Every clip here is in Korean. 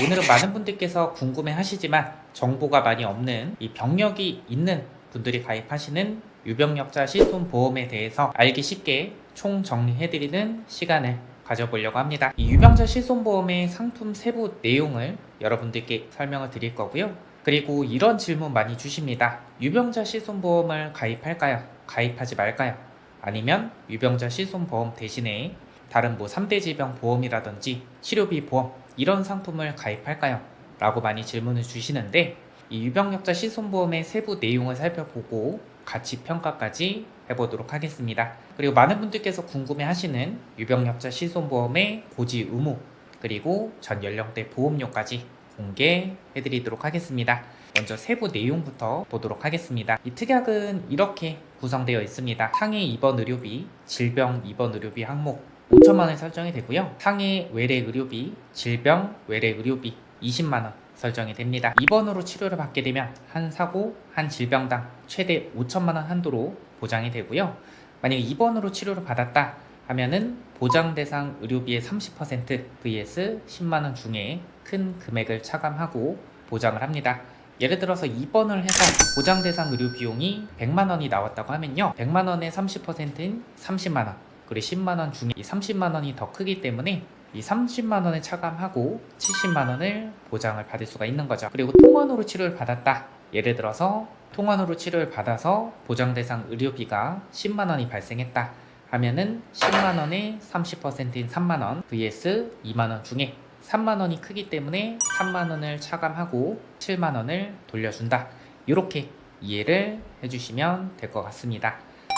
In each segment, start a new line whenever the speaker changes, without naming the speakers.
오늘은 많은 분들께서 궁금해 하시지만 정보가 많이 없는 이 병력이 있는 분들이 가입하시는 유병력자 실손보험에 대해서 알기 쉽게 총정리해드리는 시간을 가져보려고 합니다. 이 유병자 실손보험의 상품 세부 내용을 여러분들께 설명을 드릴 거고요. 그리고 이런 질문 많이 주십니다. 유병자 실손보험을 가입할까요? 가입하지 말까요? 아니면 유병자 실손보험 대신에 다른 3대 질병 보험이라든지 치료비 보험 이런 상품을 가입할까요? 라고 많이 질문을 주시는데 이 유병력자 실손보험의 세부 내용을 살펴보고 가치 평가까지 해보도록 하겠습니다. 그리고 많은 분들께서 궁금해 하시는 유병력자 실손보험의 고지 의무 그리고 전 연령대 보험료까지 공개해드리도록 하겠습니다. 먼저 세부 내용부터 보도록 하겠습니다. 이 특약은 이렇게 구성되어 있습니다. 상해 입원 의료비, 질병 입원 의료비 항목 5천만원 설정이 되고요. 상해 외래 의료비, 질병 외래 의료비 20만원 설정이 됩니다. 입원으로 치료를 받게 되면 한 사고, 한 질병당 최대 5천만원 한도로 보장이 되고요. 만약에 입원으로 치료를 받았다 하면은 보장 대상 의료비의 30% vs 10만원 중에 큰 금액을 차감하고 보장을 합니다. 예를 들어서 입원을 해서 보장 대상 의료 비용이 100만원이 나왔다고 하면요. 100만원의 30%인 30만원 그리고 10만원 중에 이 30만원이 더 크기 때문에 이 30만원을 차감하고 70만원을 보장을 받을 수가 있는 거죠. 그리고 통원으로 치료를 받았다. 예를 들어서 통원으로 치료를 받아서 보장 대상 의료비가 10만원이 발생했다 하면은 10만원의 30%인 3만원 vs 2만원 중에 3만원이 크기 때문에 3만원을 차감하고 7만원을 돌려준다. 이렇게 이해를 해주시면 될 것 같습니다.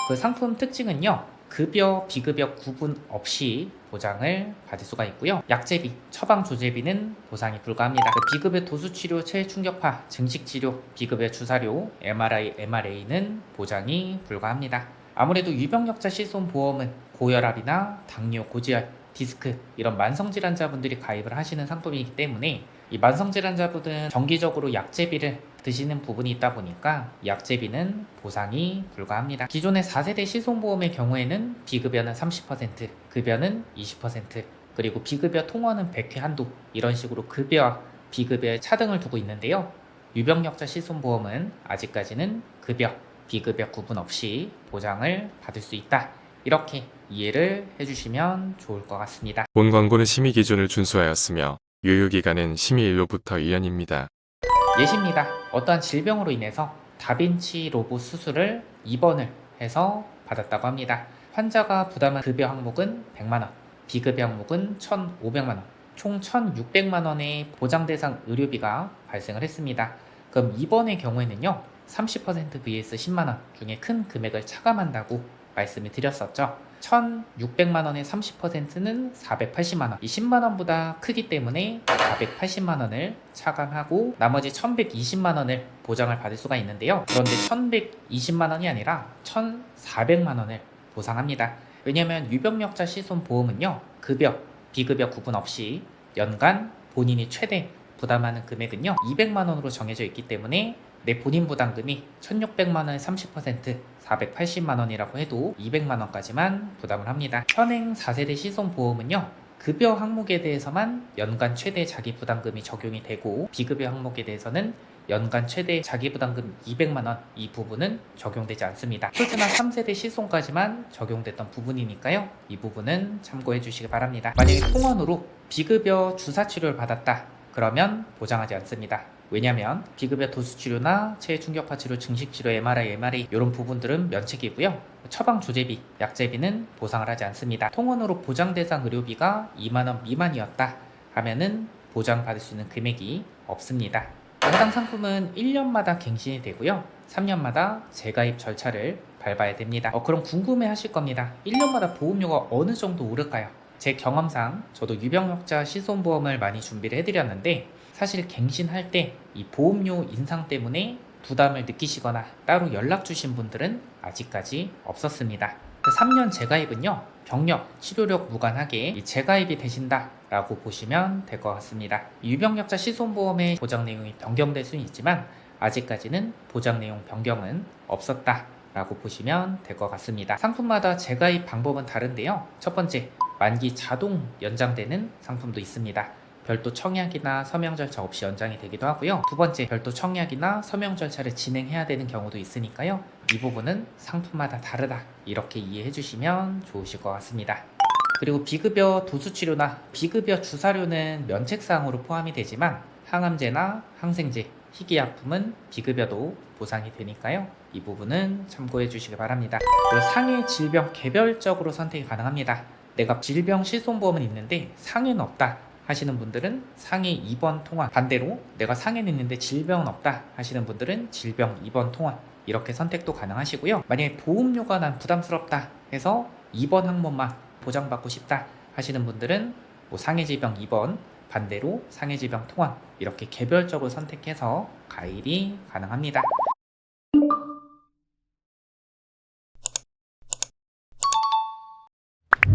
그 상품 특징은요. 급여, 비급여 구분 없이 보장을 받을 수가 있고요. 약제비, 처방 조제비는 보상이 불가합니다. 비급여 도수치료, 체충격파, 증식치료, 비급여 주사료, MRI, MRA는 보장이 불가합니다. 아무래도 유병력자 실손보험은 고혈압이나 당뇨, 고지혈, 디스크 이런 만성질환자분들이 가입을 하시는 상품이기 때문에 이 만성질환자분들은 정기적으로 약제비를 드시는 부분이 있다 보니까 약제비는 보상이 불가합니다. 기존의 4세대 실손보험의 경우에는 비급여는 30%, 급여는 20%, 그리고 비급여 통원은 100회 한도 이런 식으로 급여와 비급여의 차등을 두고 있는데요. 유병력자 실손보험은 아직까지는 급여, 비급여 구분 없이 보장을 받을 수 있다. 이렇게 이해를 해주시면 좋을 것 같습니다.
본 광고는 심의 기준을 준수하였으며 유효기간은 심의일로부터 1년입니다.
예시입니다. 어떠한 질병으로 인해서 다빈치 로봇 수술을 입원을 해서 받았다고 합니다. 환자가 부담한 급여 항목은 100만원, 비급여 항목은 1,500만원, 총 1,600만원의 보장 대상 의료비가 발생을 했습니다. 그럼 입원의 경우에는요, 30% vs 10만원 중에 큰 금액을 차감한다고 말씀을 드렸었죠. 1,600만원의 30%는 480만원, 이 10만원보다 크기 때문에 480만원을 차감하고 나머지 1,120만원을 보장을 받을 수가 있는데요. 그런데 1,120만원이 아니라 1,400만원을 보상합니다. 왜냐하면 유병력자 실손보험은요, 급여, 비급여 구분 없이 연간 본인이 최대 부담하는 금액은요 200만원으로 정해져 있기 때문에 내 본인 부담금이 1,600만원의 30% 480만원이라고 해도 200만원까지만 부담을 합니다. 현행 4세대 실손보험은요 급여 항목에 대해서만 연간 최대 자기부담금이 적용이 되고 비급여 항목에 대해서는 연간 최대 자기부담금 200만원 이 부분은 적용되지 않습니다. 폴트나 3세대 실손까지만 적용됐던 부분이니까요. 이 부분은 참고해 주시기 바랍니다. 만약에 통원으로 비급여 주사치료를 받았다 그러면 보장하지 않습니다. 왜냐하면 비급여 도수치료나 체충격파 치료, 증식치료, MRI, MRA 이런 부분들은 면책이고요. 처방 조제비, 약제비는 보상을 하지 않습니다. 통원으로 보장 대상 의료비가 2만원 미만이었다 하면은 보장받을 수 있는 금액이 없습니다. 해당 상품은 1년마다 갱신이 되고요. 3년마다 재가입 절차를 밟아야 됩니다. 그럼 궁금해 하실 겁니다. 1년마다 보험료가 어느 정도 오를까요? 제 경험상 저도 유병력자 실손보험을 많이 준비를 해드렸는데 사실 갱신할 때 이 보험료 인상 때문에 부담을 느끼시거나 따로 연락 주신 분들은 아직까지 없었습니다. 그 3년 재가입은요 병력, 치료력 무관하게 이 재가입이 되신다 라고 보시면 될 것 같습니다. 유병력자 실손보험의 보장 내용이 변경될 수는 있지만 아직까지는 보장 내용 변경은 없었다 라고 보시면 될 것 같습니다. 상품마다 재가입 방법은 다른데요. 첫 번째, 만기 자동 연장되는 상품도 있습니다. 별도 청약이나 서명 절차 없이 연장이 되기도 하고요. 두 번째, 별도 청약이나 서명 절차를 진행해야 되는 경우도 있으니까요. 이 부분은 상품마다 다르다, 이렇게 이해해 주시면 좋으실 것 같습니다. 그리고 비급여 도수치료나 비급여 주사료는 면책사항으로 포함이 되지만 항암제나 항생제, 희귀약품은 비급여도 보상이 되니까요. 이 부분은 참고해 주시기 바랍니다. 그리고 상해 질병 개별적으로 선택이 가능합니다. 내가 질병 실손보험은 있는데 상해는 없다 하시는 분들은 상해 입원 통화, 반대로 내가 상해는 있는데 질병은 없다 하시는 분들은 질병 입원 통화, 이렇게 선택도 가능하시고요. 만약에 보험료가 난 부담스럽다 해서 입원 항목만 보장받고 싶다 하시는 분들은 상해질병 입원, 반대로 상해질병 통합, 이렇게 개별적으로 선택해서 가입이 가능합니다.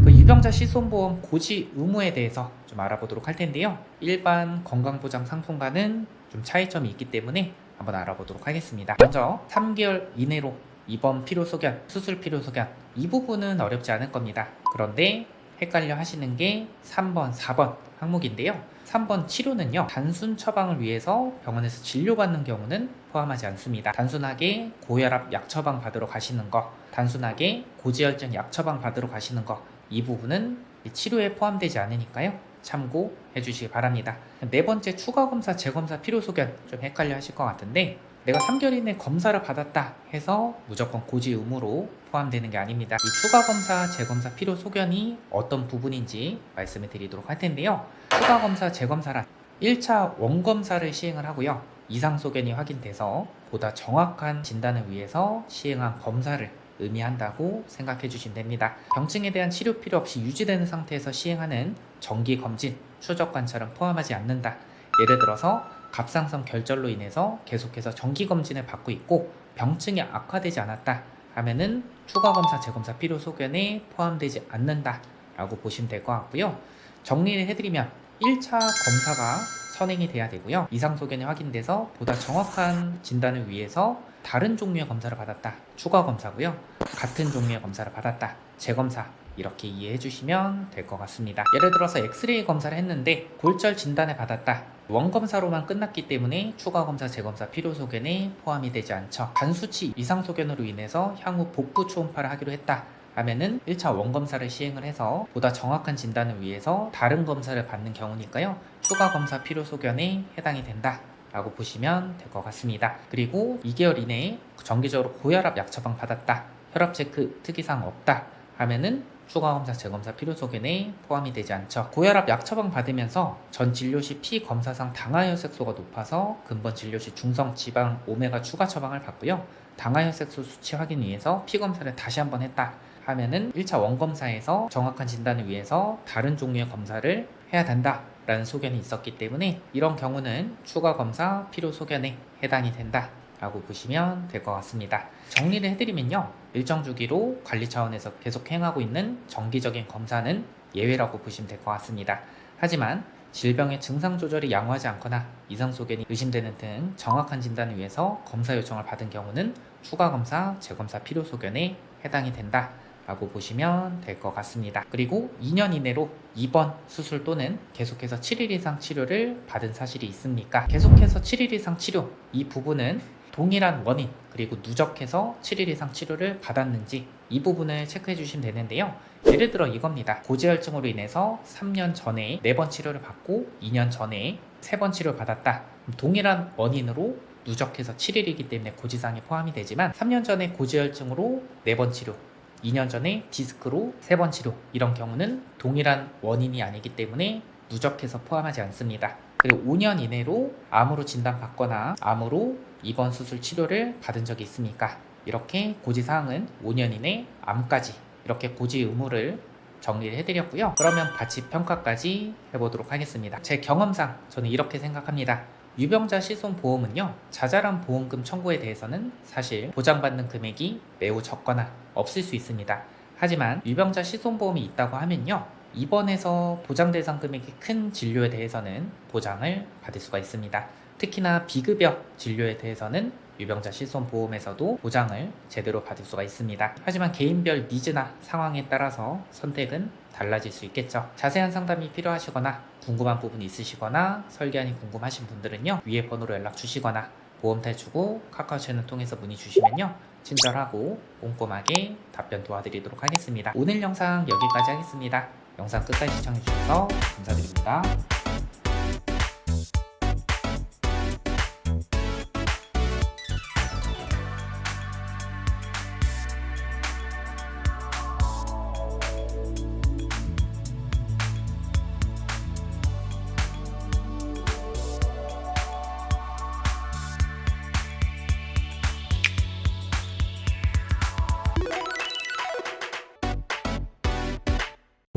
그 유병자 실손보험 고지 의무에 대해서 좀 알아보도록 할 텐데요. 일반 건강보장 상품과는 좀 차이점이 있기 때문에 한번 알아보도록 하겠습니다. 먼저 3개월 이내로 입원 필요 소견, 수술 필요 소견, 이 부분은 어렵지 않을 겁니다. 그런데 헷갈려 하시는 게 3번, 4번 항목인데요. 3번 치료는요, 단순 처방을 위해서 병원에서 진료받는 경우는 포함하지 않습니다. 단순하게 고혈압 약 처방 받으러 가시는 거, 단순하게 고지혈증 약 처방 받으러 가시는 거, 이 부분은 치료에 포함되지 않으니까요. 참고해 주시기 바랍니다. 네 번째, 추가 검사, 재검사 필요 소견 좀 헷갈려 하실 것 같은데, 내가 3개월 이내 검사를 받았다 해서 무조건 고지 의무로 포함되는 게 아닙니다. 이 추가 검사, 재검사 필요 소견이 어떤 부분인지 말씀을 드리도록 할 텐데요. 추가 검사, 재검사란 1차 원검사를 시행을 하고요. 이상 소견이 확인돼서 보다 정확한 진단을 위해서 시행한 검사를 의미한다고 생각해 주시면 됩니다. 병증에 대한 치료 필요 없이 유지되는 상태에서 시행하는 정기 검진, 추적 관찰은 포함하지 않는다. 예를 들어서 갑상선 결절로 인해서 계속해서 정기 검진을 받고 있고 병증이 악화되지 않았다 하면은 추가 검사, 재검사 필요 소견에 포함되지 않는다 라고 보시면 될 것 같고요. 정리를 해드리면 1차 검사가 선행이 돼야 되고요. 이상 소견이 확인돼서 보다 정확한 진단을 위해서 다른 종류의 검사를 받았다, 추가 검사고요. 같은 종류의 검사를 받았다, 재검사, 이렇게 이해해 주시면 될 것 같습니다. 예를 들어서 엑스레이 검사를 했는데 골절 진단을 받았다, 원검사로만 끝났기 때문에 추가 검사, 재검사 필요 소견에 포함이 되지 않죠. 단수치 이상 소견으로 인해서 향후 복부 초음파를 하기로 했다 하면은 1차 원검사를 시행을 해서 보다 정확한 진단을 위해서 다른 검사를 받는 경우니까요. 추가 검사 필요 소견에 해당이 된다 라고 보시면 될 것 같습니다. 그리고 2개월 이내에 정기적으로 고혈압 약 처방 받았다, 혈압 체크 특이사항 없다 하면은 추가 검사, 재검사 필요 소견에 포함이 되지 않죠. 고혈압 약 처방 받으면서 전 진료 시 피 검사상 당하혈색소가 높아서 근본 진료 시 중성 지방 오메가 추가 처방을 받고요. 당하혈색소 수치 확인 위해서 피 검사를 다시 한번 했다 하면은 1차 원검사에서 정확한 진단을 위해서 다른 종류의 검사를 해야 된다 라는 소견이 있었기 때문에 이런 경우는 추가 검사 필요 소견에 해당이 된다 라고 보시면 될 것 같습니다. 정리를 해드리면요, 일정 주기로 관리 차원에서 계속 행하고 있는 정기적인 검사는 예외라고 보시면 될 것 같습니다. 하지만 질병의 증상 조절이 양호하지 않거나 이상 소견이 의심되는 등 정확한 진단을 위해서 검사 요청을 받은 경우는 추가 검사, 재검사 필요 소견에 해당이 된다 라고 보시면 될 것 같습니다. 그리고 2년 이내로 입원, 수술 또는 계속해서 7일 이상 치료를 받은 사실이 있습니까? 계속해서 7일 이상 치료, 이 부분은 동일한 원인, 그리고 누적해서 7일 이상 치료를 받았는지 이 부분을 체크해 주시면 되는데요. 예를 들어 이겁니다. 고지혈증으로 인해서 3년 전에 4번 치료를 받고 2년 전에 3번 치료를 받았다. 동일한 원인으로 누적해서 7일이기 때문에 고지사항에 포함이 되지만 3년 전에 고지혈증으로 4번 치료, 2년 전에 디스크로 3번 치료, 이런 경우는 동일한 원인이 아니기 때문에 누적해서 포함하지 않습니다. 그리고 5년 이내로 암으로 진단받거나 암으로 입원 수술 치료를 받은 적이 있습니까? 이렇게 고지사항은 5년 이내 암까지 이렇게 고지 의무를 정리를 해드렸고요. 그러면 가치 평가까지 해보도록 하겠습니다. 제 경험상 저는 이렇게 생각합니다. 유병자 실손보험은요, 자잘한 보험금 청구에 대해서는 사실 보장받는 금액이 매우 적거나 없을 수 있습니다. 하지만 유병자 실손보험이 있다고 하면요, 입원해서 보장 대상 금액이 큰 진료에 대해서는 보장을 받을 수가 있습니다. 특히나 비급여 진료에 대해서는 유병자 실손보험에서도 보장을 제대로 받을 수가 있습니다. 하지만 개인별 니즈나 상황에 따라서 선택은 달라질 수 있겠죠. 자세한 상담이 필요하시거나 궁금한 부분이 있으시거나 설계안이 궁금하신 분들은요, 위에 번호로 연락 주시거나 보험 탈출구 카카오 채널 통해서 문의 주시면요, 친절하고 꼼꼼하게 답변 도와드리도록 하겠습니다. 오늘 영상 여기까지 하겠습니다. 영상 끝까지 시청해주셔서 감사드립니다.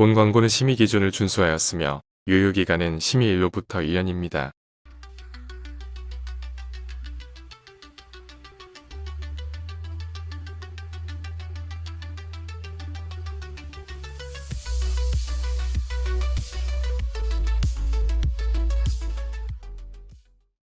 본 광고는 심의 기준을 준수하였으며 유효기간은 심의일로부터 1년입니다.